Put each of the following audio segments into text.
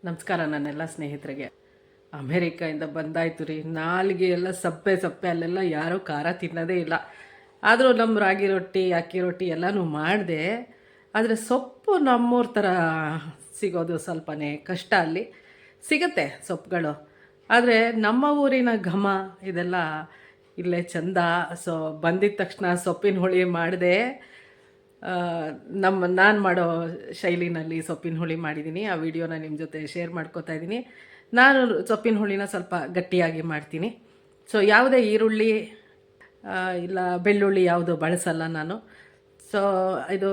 ನಮಸ್ಕಾರ ನನ್ನೆಲ್ಲ ಸ್ನೇಹಿತರಿಗೆ. ಅಮೇರಿಕಾಯಿಂದ ಬಂದಾಯ್ತು ರೀ. ನಾಲ್ಗೆ ಎಲ್ಲ ಸಪ್ಪೆ ಸಪ್ಪೆ, ಅಲ್ಲೆಲ್ಲ ಯಾರೂ ಖಾರ ತಿನ್ನೋದೇ ಇಲ್ಲ. ಆದರೂ ನಮ್ಮ ರಾಗಿ ರೊಟ್ಟಿ ಅಕ್ಕಿ ರೊಟ್ಟಿ ಎಲ್ಲನೂ ಮಾಡಿದೆ. ಆದರೆ ಸೊಪ್ಪು ನಮ್ಮೂರ ಥರ ಸಿಗೋದು ಸ್ವಲ್ಪನೇ ಕಷ್ಟ. ಅಲ್ಲಿ ಸಿಗುತ್ತೆ ಸೊಪ್ಪುಗಳು, ಆದರೆ ನಮ್ಮ ಊರಿನ ಘಮ ಇದೆಲ್ಲ ಇಲ್ಲೇ ಚಂದ. ಸೊ ಬಂದಿದ್ದ ತಕ್ಷಣ ಸೊಪ್ಪಿನ ಹುಳಿ ಮಾಡಿದೆ. ನಾನು ಮಾಡೋ ಶೈಲಿನಲ್ಲಿ ಸೊಪ್ಪಿನ ಹುಳಿ ಮಾಡಿದ್ದೀನಿ. ಆ ವಿಡಿಯೋನ ನಿಮ್ಮ ಜೊತೆ ಶೇರ್ ಮಾಡ್ಕೋತಾ ಇದ್ದೀನಿ. ನಾನು ಸೊಪ್ಪಿನ ಹುಳಿನ ಸ್ವಲ್ಪ ಗಟ್ಟಿಯಾಗಿ ಮಾಡ್ತೀನಿ. ಸೊ ಯಾವುದೇ ಈರುಳ್ಳಿ ಇಲ್ಲ ಬೆಳ್ಳುಳ್ಳಿ ಯಾವುದು ಬಳಸಲ್ಲ ನಾನು. ಸೊ ಇದು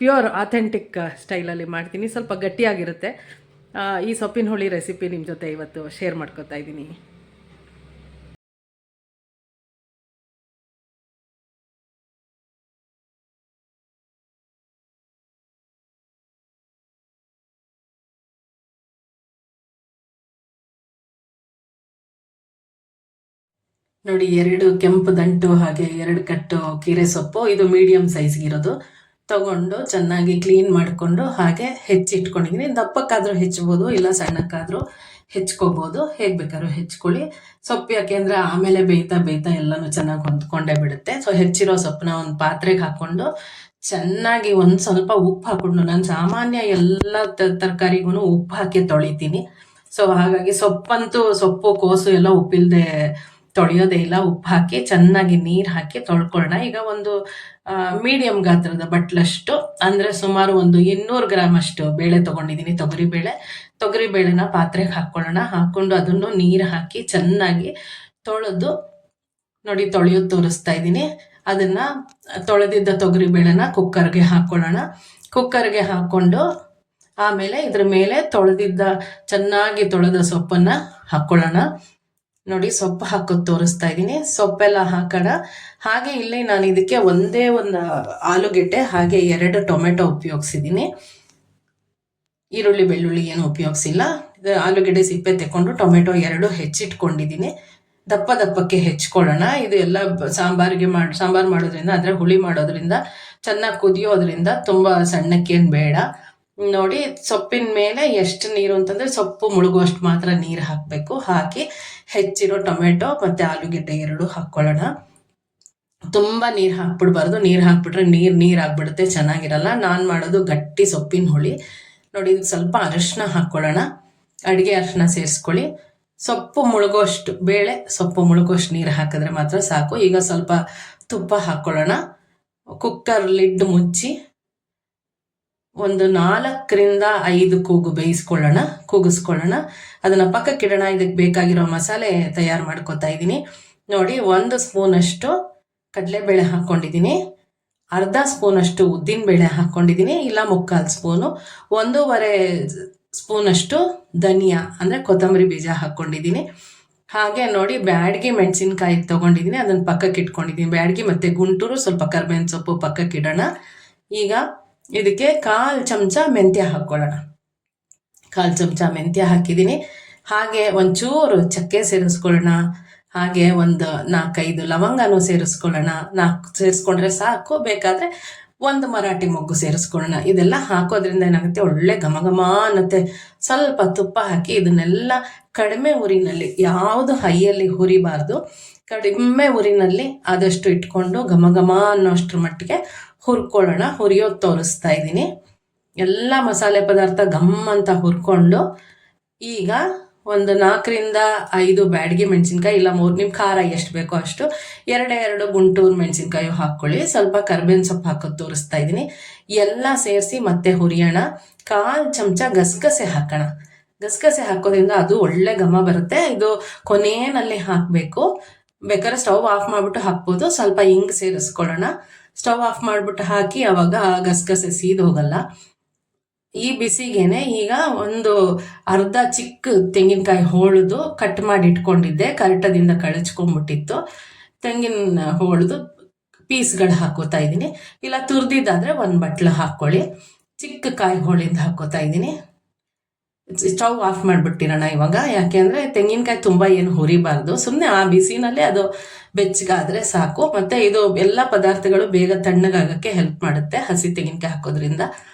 ಪ್ಯೂರ್ ಆಥೆಂಟಿಕ್ ಸ್ಟೈಲಲ್ಲಿ ಮಾಡ್ತೀನಿ, ಸ್ವಲ್ಪ ಗಟ್ಟಿಯಾಗಿರುತ್ತೆ. ಈ ಸೊಪ್ಪಿನ ಹುಳಿ ರೆಸಿಪಿ ನಿಮ್ಮ ಜೊತೆ ಇವತ್ತು ಶೇರ್ ಮಾಡ್ಕೋತಾ ಇದ್ದೀನಿ. ನೋಡಿ, 2 ಕೆಂಪು ದಂಟು ಹಾಗೆ 2 ಕಟ್ಟು ಕೀರೆ ಸೊಪ್ಪು, ಇದು ಮೀಡಿಯಮ್ ಸೈಜ್ಗಿರೋದು ತಗೊಂಡು ಚೆನ್ನಾಗಿ ಕ್ಲೀನ್ ಮಾಡಿಕೊಂಡು ಹಾಗೆ ಹೆಚ್ಚಿಟ್ಕೊಂಡಿದ್ದೀನಿ. ದಪ್ಪಕ್ಕಾದರೂ ಹೆಚ್ಚಬೋದು, ಇಲ್ಲ ಸಣ್ಣಕ್ಕಾದರೂ ಹೆಚ್ಕೋಬೋದು, ಹೇಗೆ ಬೇಕಾದ್ರೂ ಹೆಚ್ಕೊಳ್ಳಿ. ಸೊಪ್ಪು ಯಾಕೆಂದರೆ ಆಮೇಲೆ ಬೇಯ್ತಾ ಬೇಯ್ತಾ ಎಲ್ಲನೂ ಚೆನ್ನಾಗಿ ಹೊಂದ್ಕೊಂಡೇ ಬಿಡುತ್ತೆ. ಸೊ ಹೆಚ್ಚಿರೋ ಸೊಪ್ಪನ್ನ ಒಂದು ಪಾತ್ರೆಗೆ ಹಾಕ್ಕೊಂಡು ಚೆನ್ನಾಗಿ ಒಂದು ಸ್ವಲ್ಪ ಉಪ್ಪು ಹಾಕ್ಕೊಂಡು, ನಾನು ಸಾಮಾನ್ಯ ಎಲ್ಲ ತರಕಾರಿಗೂ ಉಪ್ಪು ಹಾಕಿ ತೊಳಿತೀನಿ. ಸೊ ಹಾಗಾಗಿ ಸೊಪ್ಪು ಕೋಸು ಎಲ್ಲ ಉಪ್ಪಿಲ್ಲದೆ ತೊಳೆಯೋದೇ ಇಲ್ಲ. ಉಪ್ಪು ಹಾಕಿ ಚೆನ್ನಾಗಿ ನೀರು ಹಾಕಿ ತೊಳ್ಕೊಳ್ಳೋಣ. ಈಗ ಒಂದು ಮೀಡಿಯಂ ಗಾತ್ರದ ಬಟ್ಲಷ್ಟು, ಅಂದರೆ ಸುಮಾರು ಒಂದು 200 ಗ್ರಾಮ್ ಅಷ್ಟು ಬೇಳೆ ತೊಗೊಂಡಿದ್ದೀನಿ, ತೊಗರಿಬೇಳೆನ ಪಾತ್ರೆಗೆ ಹಾಕ್ಕೊಳ್ಳೋಣ. ಹಾಕ್ಕೊಂಡು ಅದನ್ನು ನೀರು ಹಾಕಿ ಚೆನ್ನಾಗಿ ತೊಳೆದು, ನೋಡಿ ತೊಳೆಯೋದು ತೋರಿಸ್ತಾ ಇದ್ದೀನಿ. ಅದನ್ನು ತೊಳೆದಿದ್ದ ತೊಗರಿಬೇಳೆನ ಕುಕ್ಕರ್ಗೆ ಹಾಕ್ಕೊಳ್ಳೋಣ. ಕುಕ್ಕರ್ಗೆ ಹಾಕ್ಕೊಂಡು ಆಮೇಲೆ ಇದ್ರ ಮೇಲೆ ಚೆನ್ನಾಗಿ ತೊಳೆದ ಸೊಪ್ಪನ್ನು ಹಾಕ್ಕೊಳ್ಳೋಣ. ನೋಡಿ, ಸೊಪ್ಪು ಹಾಕೋದು ತೋರಿಸ್ತಾ ಇದ್ದೀನಿ. ಸೊಪ್ಪೆಲ್ಲ ಹಾಕೋಣ. ಹಾಗೆ ಇಲ್ಲಿ ನಾನು ಇದಕ್ಕೆ ಒಂದೇ ಒಂದು ಆಲೂಗೆಡ್ಡೆ ಹಾಗೆ 2 ಟೊಮೆಟೊ ಉಪಯೋಗಿಸಿದ್ದೀನಿ. ಈರುಳ್ಳಿ ಬೆಳ್ಳುಳ್ಳಿ ಏನು ಉಪಯೋಗಿಸಿಲ್ಲ. ಆಲೂಗೆಡ್ಡೆ ಸಿಪ್ಪೆ ತೆಕ್ಕೊಂಡು ಟೊಮೆಟೊ 2 ಹೆಚ್ಚಿಟ್ಕೊಂಡಿದ್ದೀನಿ. ದಪ್ಪಕ್ಕೆ ಹೆಚ್ಕೊಳ್ಳೋಣ. ಇದು ಎಲ್ಲ ಸಾಂಬಾರು ಮಾಡೋದ್ರಿಂದ, ಅಂದರೆ ಹುಳಿ ಮಾಡೋದ್ರಿಂದ, ಚೆನ್ನಾಗಿ ಕುದಿಯೋದ್ರಿಂದ ತುಂಬ ಸಣ್ಣಕ್ಕೇನು ಬೇಡ. ನೋಡಿ, ಸೊಪ್ಪಿನ ಮೇಲೆ ಎಷ್ಟು ನೀರು ಅಂತಂದರೆ ಸೊಪ್ಪು ಮುಳುಗುವಷ್ಟು ಮಾತ್ರ ನೀರು ಹಾಕಬೇಕು. ಹಾಕಿ ಹೆಚ್ಚಿರೋ ಟೊಮೆಟೊ ಮತ್ತು ಆಲೂಗೆಡ್ಡೆ 2 ಹಾಕ್ಕೊಳ್ಳೋಣ. ತುಂಬ ನೀರು ಹಾಕ್ಬಿಡ್ಬಾರ್ದು. ನೀರು ಹಾಕ್ಬಿಟ್ರೆ ನೀರು ಆಗ್ಬಿಡುತ್ತೆ, ಚೆನ್ನಾಗಿರಲ್ಲ. ನಾನು ಮಾಡೋದು ಗಟ್ಟಿ ಸೊಪ್ಪಿನ ಹುಳಿ. ನೋಡಿ, ಸ್ವಲ್ಪ ಅರಿಶಿನ ಹಾಕ್ಕೊಳ್ಳೋಣ. ಅಡುಗೆ ಅರಿಶಿನ ಸೇರಿಸ್ಕೊಳ್ಳಿ. ಸೊಪ್ಪು ಮುಳುಗೋಷ್ಟು ನೀರು ಹಾಕಿದ್ರೆ ಮಾತ್ರ ಸಾಕು. ಈಗ ಸ್ವಲ್ಪ ತುಪ್ಪ ಹಾಕ್ಕೊಳ್ಳೋಣ. ಕುಕ್ಕರ್ ಲಿಡ್ ಮುಚ್ಚಿ ಒಂದು 4ರಿಂದ 5 ಕೂಗಿಸ್ಕೊಳ್ಳೋಣ. ಅದನ್ನು ಪಕ್ಕಕ್ಕಿಡೋಣ. ಇದಕ್ಕೆ ಬೇಕಾಗಿರೋ ಮಸಾಲೆ ತಯಾರು ಮಾಡ್ಕೊತಾ ಇದ್ದೀನಿ. ನೋಡಿ, 1 ಸ್ಪೂನಷ್ಟು ಕಡಲೆಬೇಳೆ ಹಾಕ್ಕೊಂಡಿದ್ದೀನಿ, ಅರ್ಧ ಸ್ಪೂನಷ್ಟು ಉದ್ದಿನಬೇಳೆ ಹಾಕ್ಕೊಂಡಿದ್ದೀನಿ, ಇಲ್ಲ 3/4 ಸ್ಪೂನು, 1.5 ಸ್ಪೂನಷ್ಟು ಧನಿಯಾ ಅಂದರೆ ಕೊತ್ತಂಬರಿ ಬೀಜ ಹಾಕ್ಕೊಂಡಿದ್ದೀನಿ. ಹಾಗೆ ನೋಡಿ, ಬ್ಯಾಡಗಿ ಮೆಣಸಿನ್ಕಾಯಿ ತೊಗೊಂಡಿದ್ದೀನಿ, ಅದನ್ನು ಪಕ್ಕಕ್ಕೆ ಇಟ್ಕೊಂಡಿದ್ದೀನಿ. ಬ್ಯಾಡಗಿ ಮತ್ತು ಗುಂಟೂರು, ಸ್ವಲ್ಪ ಕರ್ಬೇವಿನ ಸೊಪ್ಪು ಪಕ್ಕಕ್ಕಿಡೋಣ. ಈಗ ಇದಕ್ಕೆ 1/4 ಚಮಚ ಮೆಂತ್ಯ ಹಾಕ್ಕೊಳ್ಳೋಣ. 1/4 ಚಮಚ ಮೆಂತ್ಯ ಹಾಕಿದ್ದೀನಿ. ಹಾಗೆ ಒಂಚೂರು ಚಕ್ಕೆ ಸೇರಿಸ್ಕೊಳ್ಳೋಣ. ಹಾಗೆ ಒಂದು 4-5 ಲವಂಗನೂ ಸೇರಿಸ್ಕೊಳ್ಳೋಣ. 4 ಸೇರಿಸ್ಕೊಂಡ್ರೆ ಸಾಕು. ಬೇಕಾದರೆ 1 ಮರಾಠಿ ಮೊಗ್ಗು ಸೇರಿಸ್ಕೊಳ್ಳೋಣ. ಇದೆಲ್ಲ ಹಾಕೋದ್ರಿಂದ ಏನಾಗುತ್ತೆ, ಒಳ್ಳೆ ಘಮ ಅನ್ನತ್ತೆ. ಸ್ವಲ್ಪ ತುಪ್ಪ ಹಾಕಿ ಇದನ್ನೆಲ್ಲ ಕಡಿಮೆ ಉರಿನಲ್ಲಿ, ಯಾವುದು ಹೈಯಲ್ಲಿ ಹುರಿಬಾರ್ದು, ಕಡಿಮೆ ಉರಿನಲ್ಲಿ ಆದಷ್ಟು ಇಟ್ಕೊಂಡು ಘಮ ಅನ್ನೋಷ್ಟ್ರ ಮಟ್ಟಿಗೆ ಹುರ್ಕೊಳ್ಳೋಣ. ಹುರಿಯೋದು ತೋರಿಸ್ತಾ ಇದ್ದೀನಿ. ಎಲ್ಲ ಮಸಾಲೆ ಪದಾರ್ಥ ಅಂತ ಹುರ್ಕೊಂಡು ಈಗ ಒಂದು 4ರಿಂದ 5 ಬ್ಯಾಡಗಿ ಮೆಣಸಿನ್ಕಾಯಿ, ಇಲ್ಲ 3, ನಿಮ್ಮ ಖಾರ ಎಷ್ಟು ಬೇಕೋ ಅಷ್ಟು, 2 ಗುಂಟೂರು ಮೆಣಸಿನ್ಕಾಯಿ ಹಾಕ್ಕೊಳ್ಳಿ. ಸ್ವಲ್ಪ ಕರ್ಬೇವಿನ ಸೊಪ್ಪು ಹಾಕೋದು ತೋರಿಸ್ತಾ ಇದ್ದೀನಿ. ಎಲ್ಲ ಸೇರಿಸಿ ಮತ್ತೆ ಹುರಿಯೋಣ. 1/4 ಚಮಚ ಗಸಗಸೆ ಹಾಕೋಣ. ಗಸಗಸೆ ಹಾಕೋದ್ರಿಂದ ಅದು ಒಳ್ಳೆ ಘಮ ಬರುತ್ತೆ. ಇದು ಕೊನೆಯಲ್ಲಿ ಹಾಕಬೇಕು. ಬೇಕಾದ್ರೆ ಸ್ಟವ್ ಆಫ್ ಮಾಡಿಬಿಟ್ಟು ಹಾಕ್ಬೋದು. ಸ್ವಲ್ಪ ಹಿಂಗ್ ಸೇರಿಸ್ಕೊಳ್ಳೋಣ. ಸ್ಟವ್ ಆಫ್ ಮಾಡಿಬಿಟ್ಟು ಹಾಕಿ, ಆವಾಗ ಗಸಗಸೆ ಸೀದೋಗಲ್ಲ. ಈ ಬಿಸಿಗೇನೆ ಈಗ ಒಂದು ಅರ್ಧ ಚಿಕ್ಕ ತೆಂಗಿನಕಾಯಿ ಹೋಳಿದು ಕಟ್ ಮಾಡಿ ಇಟ್ಕೊಂಡಿದ್ದೆ, ಕರೆಟದಿಂದ ಕಳಚ್ಕೊಂಡ್ಬಿಟ್ಟಿತ್ತು. ತೆಂಗಿನ ಹೋಳಿದು ಪೀಸ್ಗಳು ಹಾಕೋತಾ ಇದ್ದೀನಿ. ಇಲ್ಲ ತುರಿದಿದ್ದಾದರೆ 1 ಬಟ್ಲು ಹಾಕ್ಕೊಳ್ಳಿ. ಚಿಕ್ಕ ಕಾಯಿ ಹೋಳಿಂದ ಹಾಕೋತಾ ಇದ್ದೀನಿ. ಸ್ಟವ್ ಆಫ್ ಮಾಡಿಬಿಟ್ಟಿರೋಣ ಇವಾಗ. ಯಾಕೆಂದರೆ ತೆಂಗಿನಕಾಯಿ ತುಂಬ ಏನು ಹುರಿಬಾರ್ದು, ಸುಮ್ಮನೆ ಆ ಬಿಸಿನಲ್ಲೇ ಅದು ಬೆಚ್ಚಗಾದರೆ ಸಾಕು. ಮತ್ತು ಇದು ಎಲ್ಲ ಪದಾರ್ಥಗಳು ಬೇಗ ತಣ್ಣಗಾಗಕ್ಕೆ ಹೆಲ್ಪ್ ಮಾಡುತ್ತೆ ಹಸಿ ತೆಂಗಿನಕಾಯಿ ಹಾಕೋದ್ರಿಂದ.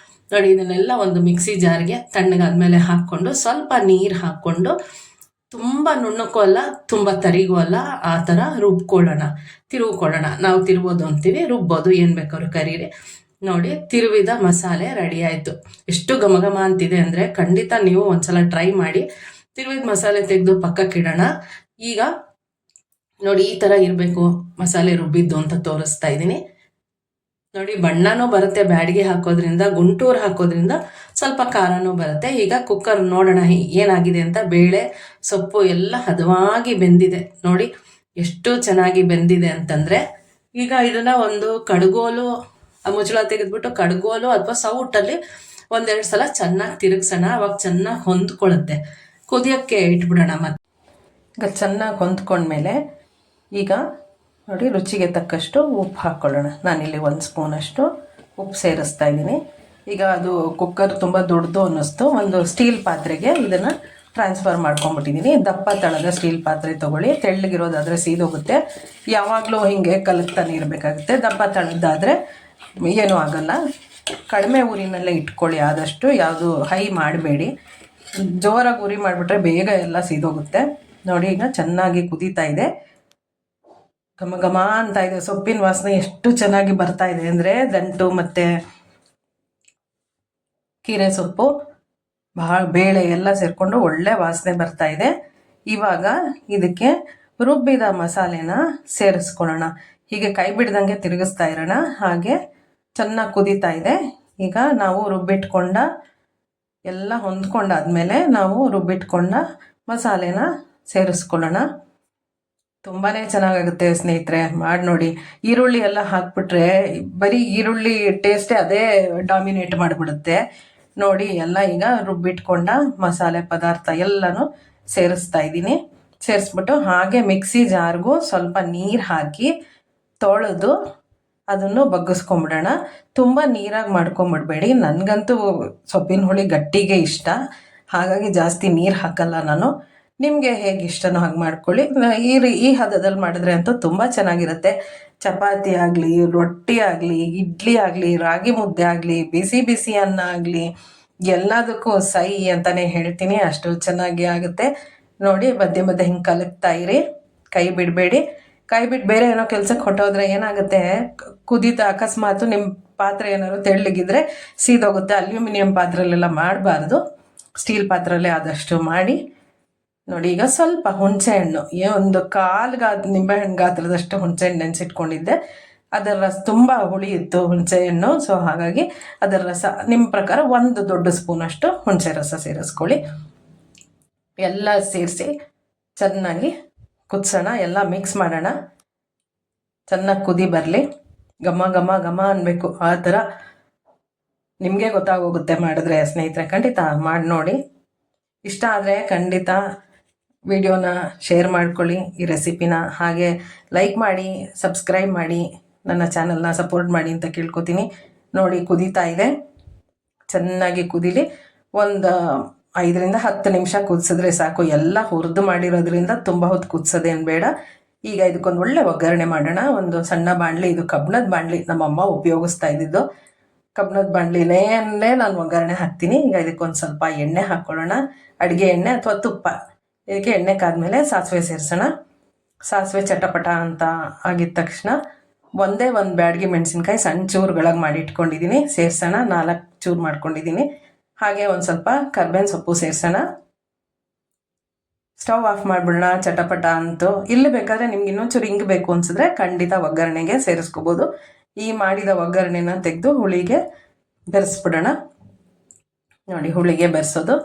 ನೋಡಿ ಇದನ್ನೆಲ್ಲ ಒಂದು ಮಿಕ್ಸಿ ಜಾರ್ಗೆ ತಣ್ಣಗಾದ್ಮೇಲೆ ಹಾಕ್ಕೊಂಡು ಸ್ವಲ್ಪ ನೀರು ಹಾಕ್ಕೊಂಡು ತುಂಬ ನುಣ್ಣಕ್ಕೂ ಅಲ್ಲ ತುಂಬ ತರಿಗೂ ಅಲ್ಲ ಆ ಥರ ರುಬ್ಕೊಳ್ಳೋಣ, ತಿರುವ್ಕೊಳ್ಳೋಣ. ನಾವು ತಿರುವುದು ಅಂತೀವಿ, ರುಬ್ಬೋದು, ಏನು ಬೇಕಾದ್ರೂ ಕರೀರಿ. ನೋಡಿ ತಿರುವಿದ ಮಸಾಲೆ ರೆಡಿ ಆಯಿತು. ಎಷ್ಟು ಘಮ ಘಮ ಅಂತಿದೆ ಅಂದರೆ ಖಂಡಿತ ನೀವು ಒಂದ್ಸಲ ಟ್ರೈ ಮಾಡಿ. ತಿರುವಿದ ಮಸಾಲೆ ತೆಗೆದು ಪಕ್ಕಕ್ಕಿಡೋಣ. ಈಗ ನೋಡಿ ಈ ಥರ ಇರಬೇಕು ಮಸಾಲೆ ರುಬ್ಬಿದ್ದು ಅಂತ ತೋರಿಸ್ತಾ ಇದ್ದೀನಿ. ನೋಡಿ ಬಣ್ಣನೂ ಬರುತ್ತೆ ಬ್ಯಾಡಿಗೆ ಹಾಕೋದ್ರಿಂದ, ಗುಂಟೂರು ಹಾಕೋದ್ರಿಂದ ಸ್ವಲ್ಪ ಖಾರನೂ ಬರುತ್ತೆ. ಈಗ ಕುಕ್ಕರ್ ನೋಡೋಣ ಏನಾಗಿದೆ ಅಂತ. ಬೇಳೆ ಸೊಪ್ಪು ಎಲ್ಲ ಹದವಾಗಿ ಬೆಂದಿದೆ. ನೋಡಿ ಎಷ್ಟು ಚೆನ್ನಾಗಿ ಬೆಂದಿದೆ ಅಂತಂದರೆ ಈಗ ಇದನ್ನು ಒಂದು ಕಡ್ಗೋಲು ಮುಚ್ಚಳ ತೆಗೆದ್ಬಿಟ್ಟು ಕಡ್ಗೋಲು ಅಥವಾ ಸೌಟಲ್ಲಿ ಒಂದೆರಡು ಸಲ ಚೆನ್ನಾಗಿ ತಿರುಗಿಸೋಣ. ಅವಾಗ ಚೆನ್ನಾಗಿ ಹೊಂದ್ಕೊಳ್ಳುತ್ತೆ. ಕುದಿಯೋಕ್ಕೆ ಇಟ್ಬಿಡೋಣ. ಮತ್ತೆ ಈಗ ಚೆನ್ನಾಗಿ ಹೊಂದ್ಕೊಂಡ್ಮೇಲೆ ಈಗ ನೋಡಿ ರುಚಿಗೆ ತಕ್ಕಷ್ಟು ಉಪ್ಪು ಹಾಕ್ಕೊಳ್ಳೋಣ. ನಾನಿಲ್ಲಿ 1 ಸ್ಪೂನಷ್ಟು ಉಪ್ಪು ಸೇರಿಸ್ತಾ ಇದ್ದೀನಿ. ಈಗ ಅದು ಕುಕ್ಕರ್ ತುಂಬ ದೊಡ್ಡದು ಅನ್ನಿಸ್ತು. ಒಂದು ಸ್ಟೀಲ್ ಪಾತ್ರೆಗೆ ಇದನ್ನು ಟ್ರಾನ್ಸ್ಫರ್ ಮಾಡ್ಕೊಂಬಿಟ್ಟಿದ್ದೀನಿ. ದಪ್ಪ ತಳದ ಸ್ಟೀಲ್ ಪಾತ್ರೆ ತೊಗೊಳ್ಳಿ. ತೆಳ್ಳಗಿರೋದಾದರೆ ಸೀದೋಗುತ್ತೆ. ಯಾವಾಗಲೂ ಹೀಗೆ ಕಲಕ್ತಾನೆ ಇರಬೇಕಾಗುತ್ತೆ. ದಪ್ಪ ತಳದ್ದಾದರೆ ಏನೂ ಆಗಲ್ಲ. ಕಡಿಮೆ ಊರಿನಲ್ಲೇ ಇಟ್ಕೊಳ್ಳಿ ಆದಷ್ಟು. ಯಾವುದು ಹೈ ಮಾಡಬೇಡಿ. ಜೋರಾಗಿ ಉರಿ ಮಾಡಿಬಿಟ್ರೆ ಬೇಗ ಎಲ್ಲ ಸೀದೋಗುತ್ತೆ. ನೋಡಿ ಈಗ ಚೆನ್ನಾಗಿ ಕುದೀತಾ ಇದೆ. ಘಮ ಘಮ ಅಂತ ಇದೆ. ಸೊಪ್ಪಿನ ವಾಸನೆ ಎಷ್ಟು ಚೆನ್ನಾಗಿ ಬರ್ತಾ ಇದೆ ಅಂದರೆ ದಂಟು ಮತ್ತು ಕೀರೆ ಸೊಪ್ಪು ಬಹಳ ಬೇಳೆ ಎಲ್ಲ ಸೇರಿಕೊಂಡು ಒಳ್ಳೆ ವಾಸನೆ ಬರ್ತಾ ಇದೆ. ಇವಾಗ ಇದಕ್ಕೆ ರುಬ್ಬಿದ ಮಸಾಲೆನ ಸೇರಿಸ್ಕೊಳ್ಳೋಣ. ಹೀಗೆ ಕೈ ಬಿಡ್ದಂಗೆ ತಿರುಗಿಸ್ತಾ ಇರೋಣ. ಹಾಗೆ ಚೆನ್ನಾಗಿ ಕುದೀತಾ ಇದೆ. ಈಗ ನಾವು ರುಬ್ಬಿಟ್ಕೊಂಡ ಎಲ್ಲ ಹೊಂದ್ಕೊಂಡಾದ್ಮೇಲೆ ನಾವು ರುಬ್ಬಿಟ್ಕೊಂಡ ಮಸಾಲೆನ ಸೇರಿಸ್ಕೊಳ್ಳೋಣ. ತುಂಬಾ ಚೆನ್ನಾಗಾಗುತ್ತೆ ಸ್ನೇಹಿತರೆ, ಮಾಡಿ ನೋಡಿ. ಈರುಳ್ಳಿ ಎಲ್ಲ ಹಾಕ್ಬಿಟ್ರೆ ಬರೀ ಈರುಳ್ಳಿ ಟೇಸ್ಟೇ ಅದೇ ಡಾಮಿನೇಟ್ ಮಾಡಿಬಿಡುತ್ತೆ. ನೋಡಿ ಎಲ್ಲ ಈಗ ರುಬ್ಬಿಟ್ಕೊಂಡ ಮಸಾಲೆ ಪದಾರ್ಥ ಎಲ್ಲನೂ ಸೇರಿಸ್ತಾ ಇದ್ದೀನಿ. ಸೇರಿಸ್ಬಿಟ್ಟು ಹಾಗೆ ಮಿಕ್ಸಿ ಜಾರ್ಗೂ ಸ್ವಲ್ಪ ನೀರು ಹಾಕಿ ತೊಳೆದು ಅದನ್ನು ಬಗ್ಗಿಸ್ಕೊಂಬಿಡೋಣ. ತುಂಬ ನೀರಾಗಿ ಮಾಡ್ಕೊಂಬಿಡ್ಬೇಡಿ. ನನಗಂತೂ ಸೊಪ್ಪಿನ ಹುಳಿ ಗಟ್ಟಿಗೆ ಇಷ್ಟ, ಹಾಗಾಗಿ ಜಾಸ್ತಿ ನೀರು ಹಾಕಲ್ಲ ನಾನು. ನಿಮಗೆ ಹೇಗೆ ಇಷ್ಟನೋ ಹಾಗೆ ಮಾಡ್ಕೊಳ್ಳಿ. ಈ ಹದದಲ್ಲಿ ಮಾಡಿದ್ರೆ ಅಂತೂ ತುಂಬ ಚೆನ್ನಾಗಿರುತ್ತೆ. ಚಪಾತಿ ಆಗಲಿ, ರೊಟ್ಟಿ ಆಗಲಿ, ಇಡ್ಲಿ ಆಗಲಿ, ರಾಗಿ ಮುದ್ದೆ ಆಗಲಿ, ಬಿಸಿ ಬಿಸಿ ಅನ್ನ ಆಗಲಿ, ಎಲ್ಲದಕ್ಕೂ ಸೈ ಅಂತಲೇ ಹೇಳ್ತೀನಿ. ಅಷ್ಟು ಚೆನ್ನಾಗಿ ಆಗುತ್ತೆ. ನೋಡಿ ಮಧ್ಯೆ ಮಧ್ಯೆ ಹಿಂಗೆ ಕಲಕ್ತಾ ಇರಿ, ಕೈ ಬಿಡಬೇಡಿ. ಕೈ ಬಿಟ್ಟು ಬೇರೆ ಏನೋ ಕೆಲಸಕ್ಕೆ ಹೊಟ್ಟೋದ್ರೆ ಏನಾಗುತ್ತೆ, ಕುದೀತಾ ಅಕಸ್ಮಾತು ನಿಮ್ಮ ಪಾತ್ರೆ ಏನಾದ್ರು ತೆಳ್ಳಗಿದ್ರೆ ಸೀದೋಗುತ್ತೆ. ಅಲ್ಯೂಮಿನಿಯಂ ಪಾತ್ರೆಯಲ್ಲೆಲ್ಲ ಮಾಡಬಾರ್ದು, ಸ್ಟೀಲ್ ಪಾತ್ರೆಯಲ್ಲೇ ಆದಷ್ಟು ಮಾಡಿ. ನೋಡಿ ಈಗ ಸ್ವಲ್ಪ ಹುಣಸೆಹಣ್ಣು, ಒಂದು ನಿಂಬೆಹಣ್ಣು ಗಾತ್ರದಷ್ಟು ಹುಣಸೆಹಣ್ಣು ನೆನೆಸಿಟ್ಕೊಂಡಿದ್ದೆ. ಅದರ ರಸ ತುಂಬ ಹುಳಿ ಇತ್ತು ಹುಣಸೆಹಣ್ಣು. ಸೊ ಹಾಗಾಗಿ ಅದರ ರಸ ನಿಮ್ಮ ಪ್ರಕಾರ 1 ದೊಡ್ಡ ಸ್ಪೂನಷ್ಟು ಹುಣಸೆ ರಸ ಸೇರಿಸ್ಕೊಳ್ಳಿ. ಎಲ್ಲ ಸೇರಿಸಿ ಚೆನ್ನಾಗಿ ಕುದಿಸೋಣ. ಎಲ್ಲ ಮಿಕ್ಸ್ ಮಾಡೋಣ. ಚೆನ್ನಾಗಿ ಕುದಿ ಬರಲಿ. ಘಮ ಘಮ ಘಮ ಅನ್ನಬೇಕು. ಆ ಥರ ನಿಮಗೆ ಗೊತ್ತಾಗೋಗುತ್ತೆ ಮಾಡಿದ್ರೆ ಸ್ನೇಹಿತರೆ. ಖಂಡಿತ ಮಾಡಿ ನೋಡಿ. ಇಷ್ಟ ಆದರೆ ಖಂಡಿತ ವಿಡಿಯೋನ ಶೇರ್ ಮಾಡ್ಕೊಳ್ಳಿ, ಈ ರೆಸಿಪಿನ. ಹಾಗೆ ಲೈಕ್ ಮಾಡಿ, ಸಬ್ಸ್ಕ್ರೈಬ್ ಮಾಡಿ, ನನ್ನ ಚಾನಲ್ನ ಸಪೋರ್ಟ್ ಮಾಡಿ ಅಂತ ಕೇಳ್ಕೊತೀನಿ. ನೋಡಿ ಕುದೀತಾ ಇದೆ. ಚೆನ್ನಾಗಿ ಕುದೀಲಿ. ಒಂದು 5ರಿಂದ 10 ನಿಮಿಷ ಕುದಿಸಿದ್ರೆ ಸಾಕು. ಎಲ್ಲ ಹುರಿದು ಮಾಡಿರೋದ್ರಿಂದ ತುಂಬ ಹೊತ್ತು ಕುದಿಸೋದೇನು ಬೇಡ. ಈಗ ಇದಕ್ಕೊಂದು ಒಳ್ಳೆ ಒಗ್ಗರಣೆ ಮಾಡೋಣ. ಒಂದು ಸಣ್ಣ ಬಾಣಲಿ, ಇದು ಕಬ್ಬಿಣದ ಬಾಣಲಿ, ನಮ್ಮಮ್ಮ ಉಪಯೋಗಿಸ್ತಾ ಇದ್ದಿದ್ದು. ಕಬ್ಬಿಣದ ಬಾಣಲಿನೇ ನಾನು ಒಗ್ಗರಣೆ ಹಾಕ್ತೀನಿ. ಈಗ ಇದಕ್ಕೊಂದು ಸ್ವಲ್ಪ ಎಣ್ಣೆ ಹಾಕ್ಕೊಳ್ಳೋಣ. ಅಡುಗೆ ಎಣ್ಣೆ ಅಥವಾ ತುಪ್ಪ. ಇದಕ್ಕೆ ಎಣ್ಣೆ ಕಾದ್ಮೇಲೆ ಸಾಸಿವೆ ಸೇರಿಸೋಣ. ಸಾಸಿವೆ ಚಟಪಟ ಅಂತ ಆಗಿದ ತಕ್ಷಣ ಒಂದೇ ಒಂದು ಬ್ಯಾಡಗಿ ಮೆಣಸಿನ್ಕಾಯಿ ಸಣ್ಣ ಚೂರುಗಳಾಗಿ ಮಾಡಿ ಇಟ್ಕೊಂಡಿದ್ದೀನಿ, ಸೇರಿಸೋಣ. 4 ಚೂರು ಮಾಡ್ಕೊಂಡಿದ್ದೀನಿ. ಹಾಗೆ ಒಂದು ಸ್ವಲ್ಪ ಕರ್ಬೇವಿನ ಸೊಪ್ಪು ಸೇರಿಸೋಣ. ಸ್ಟವ್ ಆಫ್ ಮಾಡಿಬಿಡೋಣ. ಚಟಪಟ ಅಂತು. ಇಲ್ಲಿ ಬೇಕಾದರೆ ನಿಮ್ಗೆ ಇನ್ನೊಂಚೂರು ಹಿಂಗೆ ಬೇಕು ಅನ್ಸಿದ್ರೆ ಖಂಡಿತ ಒಗ್ಗರಣೆಗೆ ಸೇರಿಸ್ಕೋಬೋದು. ಈ ಮಾಡಿದ ಒಗ್ಗರಣೆನ ತೆಗೆದು ಹುಳಿಗೆ ಬೆರೆಸ್ಬಿಡೋಣ. ನೋಡಿ ಹುಳಿಗೆ ಬೆರೆಸೋದು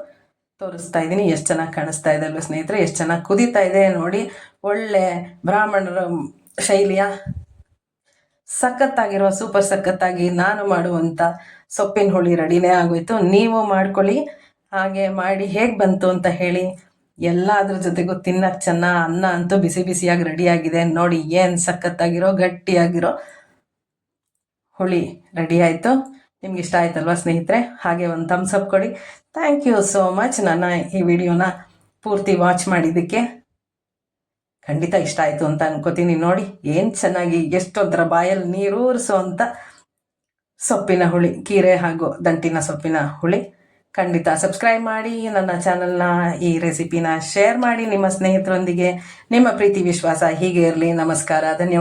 ತೋರಿಸ್ತಾ ಇದ್ದೀನಿ. ಎಷ್ಟು ಚೆನ್ನಾಗಿ ಕಾಣಿಸ್ತಾ ಇದೆ ಅಲ್ವ ಸ್ನೇಹಿತರೆ, ಎಷ್ಟು ಚೆನ್ನಾಗಿ ಕುದೀತಾ ಇದೆ ನೋಡಿ. ಒಳ್ಳೆ ಬ್ರಾಹ್ಮಣರ ಶೈಲಿಯ ಸಖತ್ತಾಗಿರೋ, ಸೂಪರ್ ಸಖತ್ತಾಗಿ ನಾನು ಮಾಡುವಂಥ ಸೊಪ್ಪಿನ ಹುಳಿ ರೆಡಿನೇ ಆಗೋಯ್ತು. ನೀವು ಮಾಡ್ಕೊಳ್ಳಿ. ಹಾಗೆ ಮಾಡಿ ಹೇಗೆ ಬಂತು ಅಂತ ಹೇಳಿ. ಎಲ್ಲ ಅದ್ರ ಜೊತೆಗೂ ತಿನ್ನಕ್ಕೆ ಚೆನ್ನಾಗಿ. ಅನ್ನ ಅಂತೂ ಬಿಸಿ ಬಿಸಿಯಾಗಿ ರೆಡಿಯಾಗಿದೆ ನೋಡಿ. ಏನು ಸಖತ್ತಾಗಿರೋ ಗಟ್ಟಿಯಾಗಿರೋ ಹುಳಿ ರೆಡಿ ಆಯಿತು. ನಿಮ್ಗೆ ಇಷ್ಟ ಆಯ್ತಲ್ವ ಸ್ನೇಹಿತರೆ? ಹಾಗೆ ಒಂದು ಥಮ್ಸ್ ಅಪ್ ಕೊಡಿ. Thank you so much. ನನ್ನ ಈ ವಿಡಿಯೋನ ಪೂರ್ತಿ ವಾಚ್ ಮಾಡಿದ್ದಕ್ಕೆ ಖಂಡಿತ ಇಷ್ಟ ಆಯಿತು ಅಂತ ಅನ್ಕೋತೀನಿ. ನೋಡಿ ಏನು ಚೆನ್ನಾಗಿ, ಎಷ್ಟೊಂಥರ ಬಾಯಲ್ಲಿ ನೀರೂರಿಸೋ ಅಂತ ಸೊಪ್ಪಿನ ಹುಳಿ, ಕೀರೆ ಹಾಗೂ ದಂಟಿನ ಸೊಪ್ಪಿನ ಹುಳಿ. ಖಂಡಿತ ಸಬ್ಸ್ಕ್ರೈಬ್ ಮಾಡಿ ನನ್ನ ಚಾನಲ್ನ, ಈ ರೆಸಿಪಿನ ಶೇರ್ ಮಾಡಿ ನಿಮ್ಮ ಸ್ನೇಹಿತರೊಂದಿಗೆ. ನಿಮ್ಮ ಪ್ರೀತಿ ವಿಶ್ವಾಸ ಹೀಗೆ ಇರಲಿ. ನಮಸ್ಕಾರ, ಧನ್ಯವಾದ.